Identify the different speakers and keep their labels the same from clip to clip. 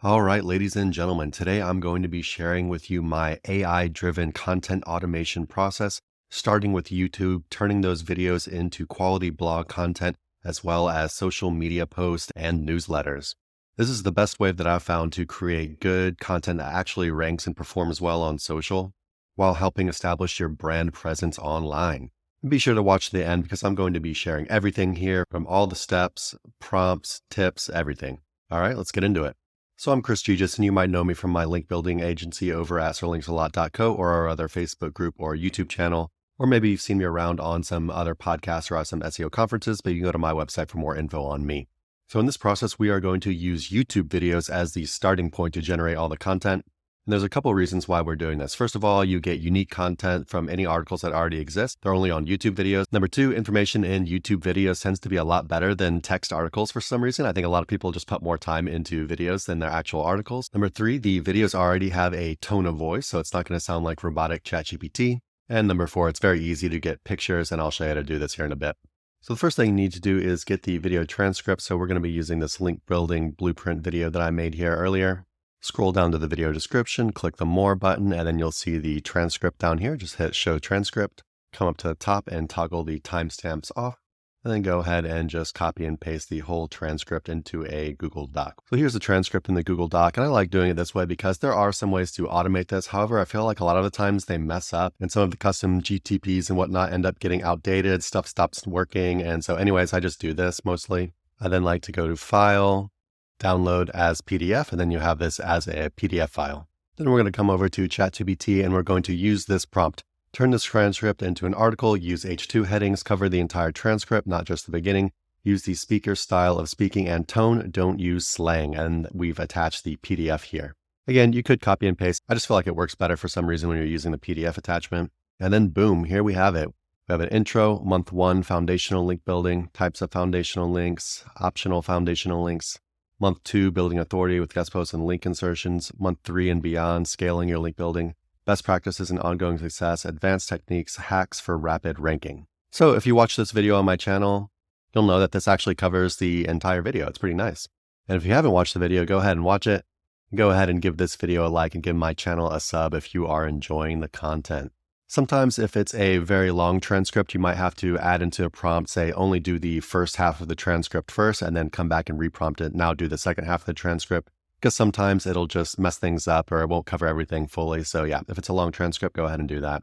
Speaker 1: All right, ladies and gentlemen, today I'm going to be sharing with you my AI-driven content automation process, starting with YouTube, turning those videos into quality blog content, as well as social media posts and newsletters. This is the best way that I've found to create good content that actually ranks and performs well on social, while helping establish your brand presence online. Be sure to watch the end because I'm going to be sharing everything here from all the steps, prompts, tips, everything. All right, let's get into it. So I'm Chris Gigis, and you might know me from my link building agency over at sterlingsalot.co or our other Facebook group or YouTube channel, or maybe you've seen me around on some other podcasts or at some SEO conferences, but you can go to my website for more info on me. So in this process, we are going to use YouTube videos as the starting point to generate all the content. And there's a couple of reasons why we're doing this. First of all, you get unique content from any articles that already exist. They're only on YouTube videos. Number two, information in YouTube videos tends to be a lot better than text articles for some reason. I think a lot of people just put more time into videos than their actual articles. Number three, the videos already have a tone of voice, so it's not going to sound like robotic ChatGPT. And number four, it's very easy to get pictures, and I'll show you how to do this here in a bit. So the first thing you need to do is get the video transcript. So we're going to be using this link building blueprint video that I made here earlier. Scroll down to the video description, click the More button, and then you'll see the transcript down here. Just hit Show Transcript, come up to the top and toggle the timestamps off, and then go ahead and just copy and paste the whole transcript into a Google Doc. So here's the transcript in the Google Doc, and I like doing it this way because there are some ways to automate this. However, I feel like a lot of the times they mess up, and some of the custom GTPs and whatnot end up getting outdated, stuff stops working, and so anyways, I just do this mostly. I then like to go to File, download as PDF, and then you have this as a PDF file. Then we're going to come over to ChatGPT and we're going to use this prompt. Turn this transcript into an article, use H2 headings, cover the entire transcript, not just the beginning. Use the speaker style of speaking and tone, don't use slang, and we've attached the PDF here. Again, you could copy and paste. I just feel like it works better for some reason when you're using the PDF attachment. And then boom, here we have it. We have an intro, month 1, foundational link building, types of foundational links, optional foundational links. Month 2, building authority with guest posts and link insertions. Month 3 and beyond, scaling your link building. Best practices and ongoing success, advanced techniques, hacks for rapid ranking. So if you watch this video on my channel, you'll know that this actually covers the entire video. It's pretty nice. And if you haven't watched the video, go ahead and watch it. Go ahead and give this video a like and give my channel a sub if you are enjoying the content. Sometimes if it's a very long transcript, you might have to add into a prompt, say only do the first half of the transcript first and then come back and reprompt it. Now do the second half of the transcript, because sometimes it'll just mess things up or it won't cover everything fully. So yeah, if it's a long transcript, go ahead and do that.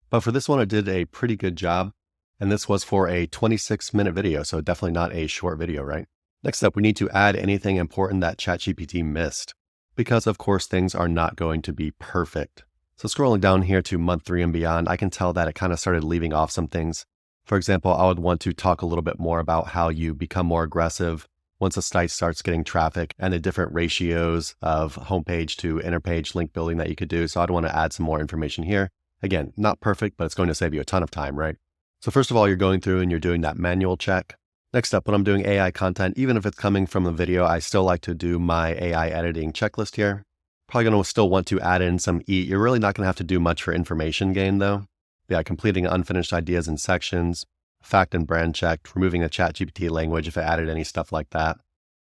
Speaker 1: But for this one, it did a pretty good job. And this was for a 26-minute video, so definitely not a short video, right? Next up, we need to add anything important that ChatGPT missed, because of course things are not going to be perfect. So scrolling down here to month 3 and beyond, I can tell that it kind of started leaving off some things. For example, I would want to talk a little bit more about how you become more aggressive once a site starts getting traffic and the different ratios of homepage to interpage link building that you could do. So I'd want to add some more information here. Again, not perfect, but it's going to save you a ton of time, right? So first of all, you're going through and you're doing that manual check. Next up, when I'm doing AI content, even if it's coming from a video, I still like to do my AI editing checklist here. Probably going to still want to add in some EAT. You're really not going to have to do much for information gain though. Yeah, completing unfinished ideas in sections, fact and brand check, removing the ChatGPT language if it added any stuff like that.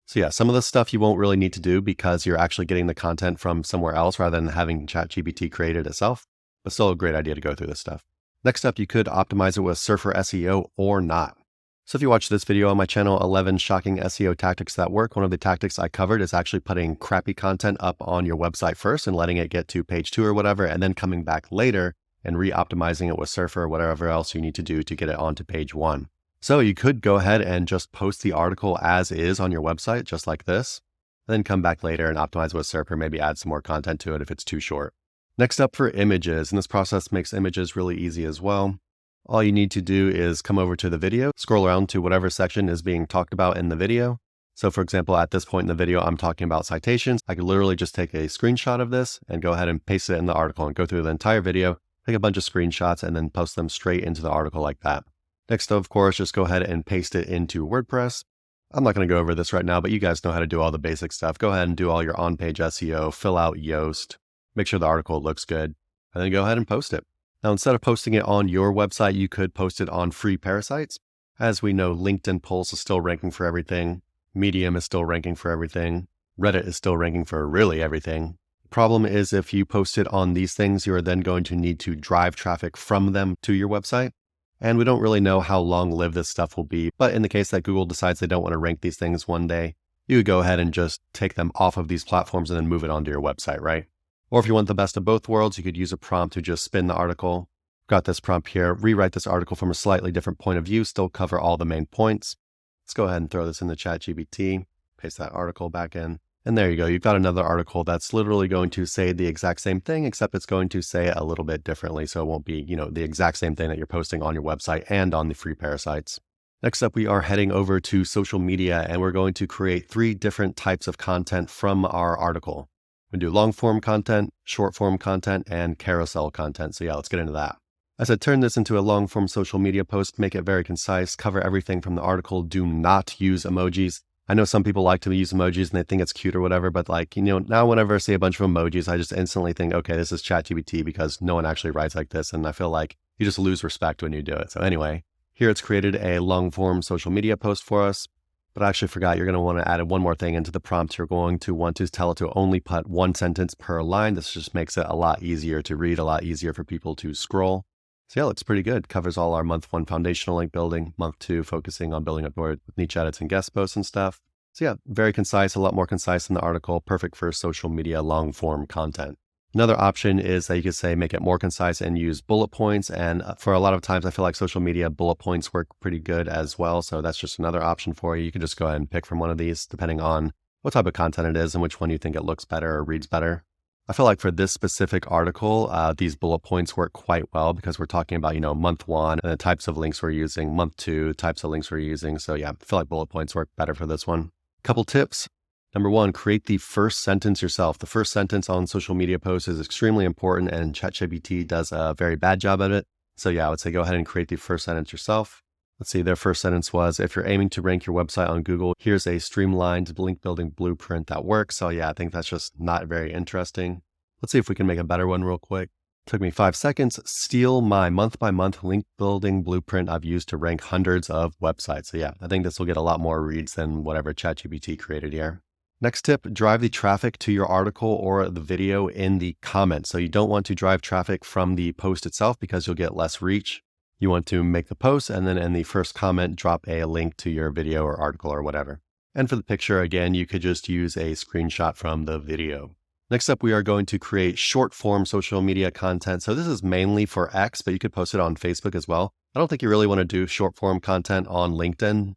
Speaker 1: So yeah, some of the stuff you won't really need to do because you're actually getting the content from somewhere else rather than having ChatGPT create it itself, but still a great idea to go through this stuff. Next up, you could optimize it with Surfer SEO or not. So if you watch this video on my channel, 11 shocking SEO tactics that work, one of the tactics I covered is actually putting crappy content up on your website first and letting it get to page 2 or whatever, and then coming back later and re-optimizing it with Surfer or whatever else you need to do to get it onto page 1. So you could go ahead and just post the article as is on your website, just like this, then come back later and optimize with Surfer, maybe add some more content to it if it's too short. Next up for images, and this process makes images really easy as well. All you need to do is come over to the video, scroll around to whatever section is being talked about in the video. So for example, at this point in the video, I'm talking about citations. I could literally just take a screenshot of this and go ahead and paste it in the article and go through the entire video, take a bunch of screenshots and then post them straight into the article like that. Next, of course, just go ahead and paste it into WordPress. I'm not going to go over this right now, but you guys know how to do all the basic stuff. Go ahead and do all your on-page SEO, fill out Yoast, make sure the article looks good, and then go ahead and post it. Now, instead of posting it on your website, you could post it on free parasites. As we know, LinkedIn Pulse is still ranking for everything. Medium is still ranking for everything. Reddit is still ranking for really everything. The problem is if you post it on these things, you are then going to need to drive traffic from them to your website. And we don't really know how long-lived this stuff will be. But in the case that Google decides they don't want to rank these things one day, you could go ahead and just take them off of these platforms and then move it onto your website, right? Or if you want the best of both worlds, you could use a prompt to just spin the article. Got this prompt here, rewrite this article from a slightly different point of view, still cover all the main points. Let's go ahead and throw this in the ChatGPT, paste that article back in. And there you go. You've got another article that's literally going to say the exact same thing, except it's going to say it a little bit differently. So it won't be, the exact same thing that you're posting on your website and on the free parasites. Next up, we are heading over to social media, and we're going to create 3 different types of content from our article. We do long form content, short form content, and carousel content. So yeah, let's get into that. I said, turn this into a long form social media post, make it very concise, cover everything from the article. Do not use emojis. I know some people like to use emojis and they think it's cute or whatever, but now whenever I see a bunch of emojis, I just instantly think, okay, this is ChatGPT because no one actually writes like this. And I feel like you just lose respect when you do it. So anyway, here it's created a long form social media post for us, but I actually forgot you're going to want to add one more thing into the prompt. You're going to want to tell it to only put 1 sentence per line. This just makes it a lot easier to read, a lot easier for people to scroll. So yeah, looks pretty good. Covers all our month 1 foundational link building, month 2 focusing on building up with niche edits and guest posts and stuff. So yeah, very concise, a lot more concise than the article, perfect for social media long form content. Another option is that you could say make it more concise and use bullet points. And for a lot of times, I feel like social media bullet points work pretty good as well. So that's just another option for you. You can just go ahead and pick from one of these depending on what type of content it is and which one you think it looks better or reads better. I feel like for this specific article, these bullet points work quite well because we're talking about, month 1 and the types of links we're using, month 2, types of links we're using. So yeah, I feel like bullet points work better for this one. Couple tips. Number 1, create the first sentence yourself. The first sentence on social media posts is extremely important and ChatGPT does a very bad job at it. So yeah, I would say go ahead and create the first sentence yourself. Let's see, their first sentence was, if you're aiming to rank your website on Google, here's a streamlined link building blueprint that works. So yeah, I think that's just not very interesting. Let's see if we can make a better one real quick. Took me 5 seconds. Steal my month by month link building blueprint I've used to rank hundreds of websites. So yeah, I think this will get a lot more reads than whatever ChatGPT created here. Next tip, drive the traffic to your article or the video in the comments. So you don't want to drive traffic from the post itself because you'll get less reach. You want to make the post and then in the first comment, drop a link to your video or article or whatever. And for the picture, again, you could just use a screenshot from the video. Next up, we are going to create short form social media content. So this is mainly for X, but you could post it on Facebook as well. I don't think you really want to do short form content on LinkedIn.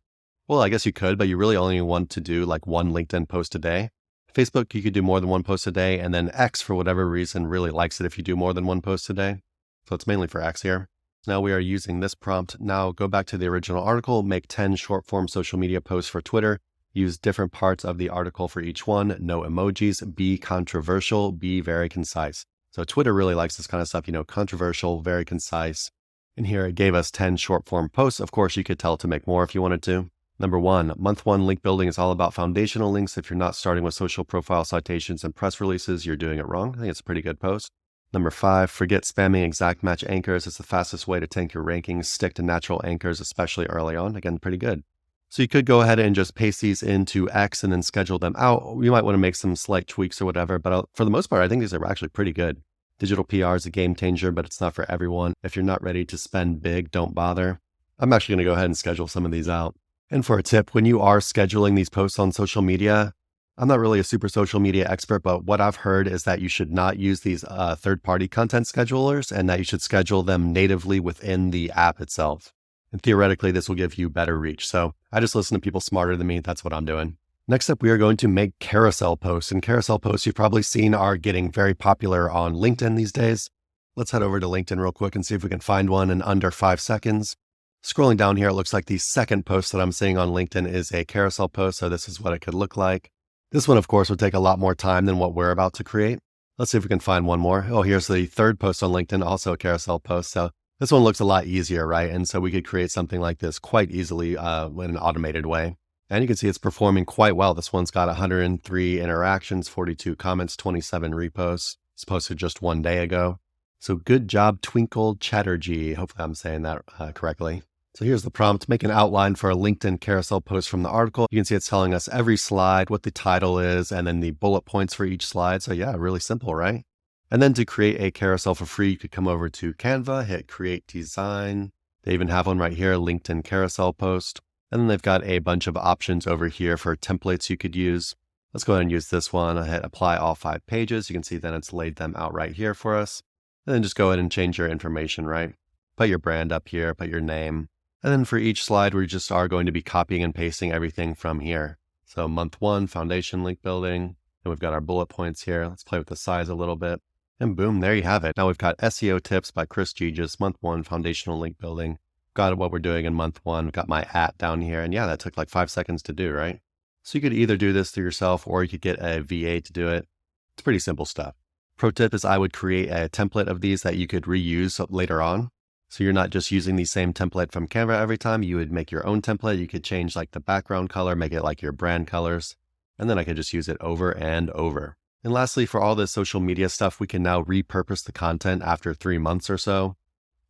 Speaker 1: Well, I guess you could, but you really only want to do like 1 LinkedIn post a day. Facebook, you could do more than 1 post a day. And then X, for whatever reason, really likes it if you do more than 1 post a day. So it's mainly for X here. Now we are using this prompt. Now go back to the original article, make 10 short form social media posts for Twitter. Use different parts of the article for each one. No emojis. Be controversial. Be very concise. So Twitter really likes this kind of stuff, controversial, very concise. And here it gave us 10 short form posts. Of course, you could tell it to make more if you wanted to. Number 1, month 1 link building is all about foundational links. If you're not starting with social profile citations and press releases, you're doing it wrong. I think it's a pretty good post. Number 5, forget spamming exact match anchors. It's the fastest way to tank your rankings. Stick to natural anchors, especially early on. Again, pretty good. So you could go ahead and just paste these into X and then schedule them out. You might want to make some slight tweaks or whatever, but for the most part, I think these are actually pretty good. Digital PR is a game changer, but it's not for everyone. If you're not ready to spend big, don't bother. I'm actually going to go ahead and schedule some of these out. And for a tip, when you are scheduling these posts on social media, I'm not really a super social media expert, but what I've heard is that you should not use these third-party content schedulers and that you should schedule them natively within the app itself. And theoretically, this will give you better reach. So I just listen to people smarter than me. That's what I'm doing. Next up, we are going to make carousel posts. And carousel posts you've probably seen are getting very popular on LinkedIn these days. Let's head over to LinkedIn real quick and see if we can find one in under 5 seconds. Scrolling down here, it looks like the second post that I'm seeing on LinkedIn is a carousel post. So this is what it could look like. This one, of course, would take a lot more time than what we're about to create. Let's see if we can find one more. Oh, here's the third post on LinkedIn, also a carousel post. So this one looks a lot easier, right? And so we could create something like this quite easily in an automated way. And you can see it's performing quite well. This one's got 103 interactions, 42 comments, 27 reposts. It's posted just 1 day ago. So good job, Twinkle Chatterjee. Hopefully I'm saying that correctly. So here's the prompt: make an outline for a LinkedIn carousel post from the article. You can see it's telling us every slide, what the title is, and then the bullet points for each slide. So yeah, really simple, right? And then to create a carousel for free, you could come over to Canva, hit create design. They even have one right here, LinkedIn carousel post. And then they've got a bunch of options over here for templates you could use. Let's go ahead and use this one. I hit apply all 5 pages. You can see then it's laid them out right here for us. And then just go ahead and change your information, right? Put your brand up here, put your name. And then for each slide, we just are going to be copying and pasting everything from here. So month 1, foundation link building. And we've got our bullet points here. Let's play with the size a little bit. And boom, there you have it. Now we've got SEO tips by Chris Gegis, month 1, foundational link building. Got what we're doing in month 1. Got my @ down here. And yeah, that took like 5 seconds to do, right? So you could either do this through yourself or you could get a VA to do it. It's pretty simple stuff. Pro tip is I would create a template of these that you could reuse later on. So you're not just using the same template from Canva every time. You would make your own template. You could change like the background color, make it like your brand colors. And then I could just use it over and over. And lastly, for all this social media stuff, we can now repurpose the content after 3 months or so,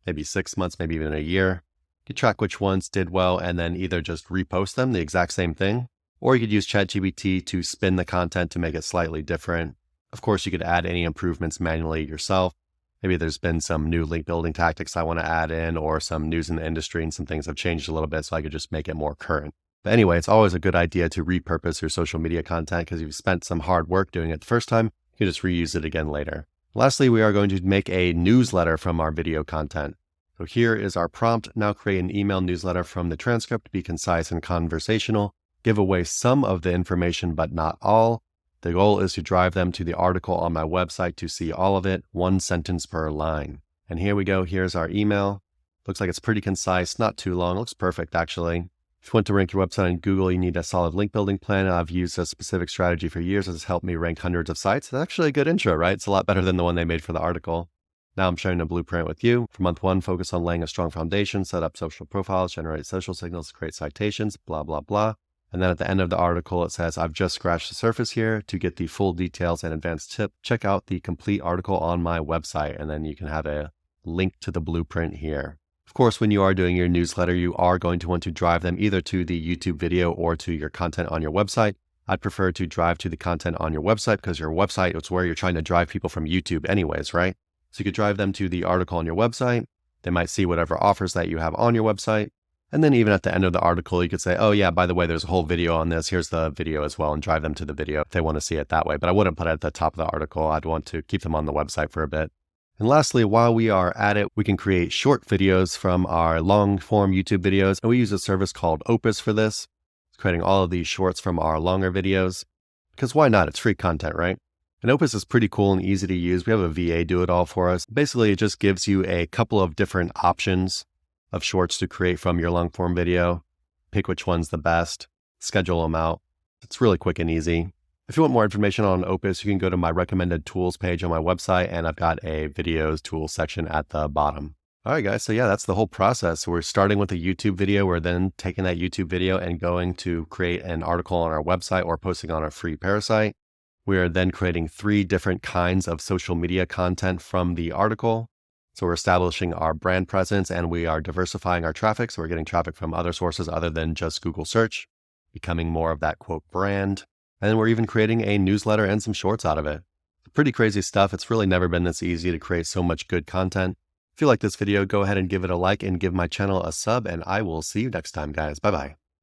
Speaker 1: maybe 6 months, maybe even a year. You could track which ones did well and then either just repost them, the exact same thing, or you could use ChatGPT to spin the content to make it slightly different. Of course, you could add any improvements manually yourself. Maybe there's been some new link building tactics I want to add in, or some news in the industry and some things have changed a little bit, so I could just make it more current. But anyway, it's always a good idea to repurpose your social media content because if you've spent some hard work doing it the first time, you can just reuse it again later. Lastly, we are going to make a newsletter from our video content. So here is our prompt. Now create an email newsletter from the transcript, be concise and conversational, give away some of the information but not all. The goal is to drive them to the article on my website to see all of it, 1 sentence per line. And here we go. Here's our email. Looks like it's pretty concise, not too long. Looks perfect, actually. If you want to rank your website on Google, you need a solid link building plan. I've used a specific strategy for years. It's helped me rank hundreds of sites. It's actually a good intro, right? It's a lot better than the one they made for the article. Now I'm sharing a blueprint with you. For month 1, focus on laying a strong foundation, set up social profiles, generate social signals, create citations, blah, blah, blah. And then at the end of the article, it says, I've just scratched the surface here. To get the full details and advanced tip, check out the complete article on my website. And then you can have a link to the blueprint here. Of course, when you are doing your newsletter, you are going to want to drive them either to the YouTube video or to your content on your website. I'd prefer to drive to the content on your website because your website is where you're trying to drive people from YouTube anyways, right? So you could drive them to the article on your website. They might see whatever offers that you have on your website. And then even at the end of the article, you could say, oh yeah, by the way, there's a whole video on this. Here's the video as well, and drive them to the video if they want to see it that way. But I wouldn't put it at the top of the article. I'd want to keep them on the website for a bit. And lastly, while we are at it, we can create short videos from our long form YouTube videos. And we use a service called Opus for this. It's creating all of these shorts from our longer videos. Because why not? It's free content, right? And Opus is pretty cool and easy to use. We have a VA do it all for us. Basically, it just gives you a couple of different options of shorts to create from your long form video. Pick which one's the best, schedule them out. It's really quick and easy. If you want more information on Opus, you can go to my recommended tools page on my website, and I've got a videos tools section at the bottom. All right, guys. So yeah, that's the whole process. So we're starting with a YouTube video. We're then taking that YouTube video and going to create an article on our website or posting on our free Parasite. We are then creating 3 different kinds of social media content from the article. So we're establishing our brand presence and we are diversifying our traffic. So we're getting traffic from other sources other than just Google search, becoming more of that quote brand. And then we're even creating a newsletter and some shorts out of it. Pretty crazy stuff. It's really never been this easy to create so much good content. If you like this video, go ahead and give it a like and give my channel a sub, and I will see you next time, guys. Bye-bye.